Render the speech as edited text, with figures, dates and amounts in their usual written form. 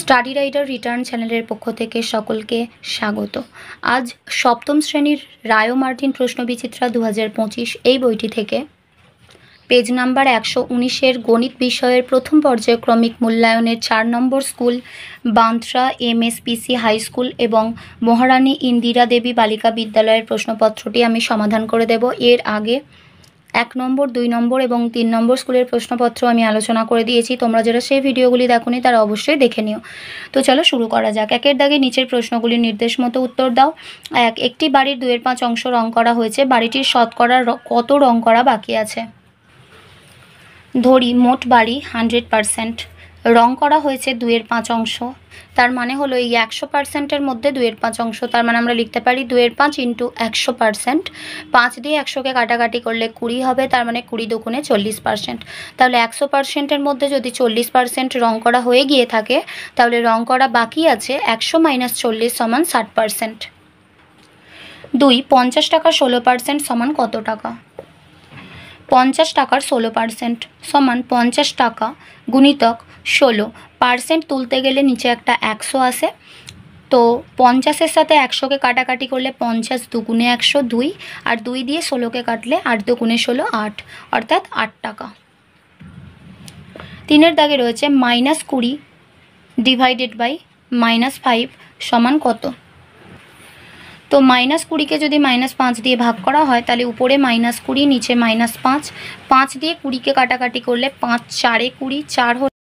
Study rider return চ্যানেলের পক্ষ থেকে সকলকে স্বাগত। আজ সপ্তম শ্রেণীর রায় ও মার্টিন প্রশ্নবিচিত্রা 2025 এই বইটি থেকে পেজ নাম্বার 119-এর গণিত বিষয়ের প্রথম পর্যায়ক্রমিক মূল্যায়নের 4 নম্বর school Bandra MSPC high school এবং মহারানী ইন্দিরা দেবী বালিকা বিদ্যালয়ের প্রশ্নপত্রটি আমি সমাধান করে দেব। এর আগে 1 নম্বর, 2 নম্বর এবং 3 নম্বর স্কুলের প্রশ্নপত্র আমি আলোচনা করে দিয়েছি। তোমরা যারা সেই ভিডিওগুলি দেখোনি তারা অবশ্যই দেখে নিও। তো চলো শুরু করা যাক। একের দাগে নিচের প্রশ্নগুলির নির্দেশ মতো উত্তর দাও। একটি বাড়ির 2/5 অংশ রং করা হয়েছে, বাড়িটির শতকরা কত রং করা বাকি আছে? ধরি মোট বাড়ি 100%, রং করা হয়েছে 2/5 অংশ, তার মানে হলো এই 100%-এর মধ্যে 2/5 অংশ, তার মানে আমরা লিখতে পারি 2/5 × 100%। 5 দিয়ে 100কে কাটাকাটি করলে 20 হবে, তার মানে 20 দুগুণে 40%। তাহলে 100%-এর মধ্যে যদি 40% রং করা হয়ে গিয়ে থাকে, তাহলে রং করা বাকি আছে 100 - 40 = 60%। 2 50 টাকার 16% সমান কত টাকা? 50 টাকার 16% সমান 50 টাকা গুণিতক 16%। তুলতে গেলে নিচে একটা 100 আসে, তো 50-এর সাথে 100কে কাটাকাটি করলে 50 দুগুণে 100 2, আর 2 দিয়ে 16কে কাটলে 8 দুগুণে 16 8, অর্থাৎ 8 টাকা। 3-এর দাগে রয়েছে -20 / -5 সমান কত? তো -20কে যদি -5 দিয়ে ভাগ করা হয়, তাহলে উপরে -20 নিচে -5, 5 দিয়ে 20কে কাটাকাটি করলে 5 4 20, 4 হলো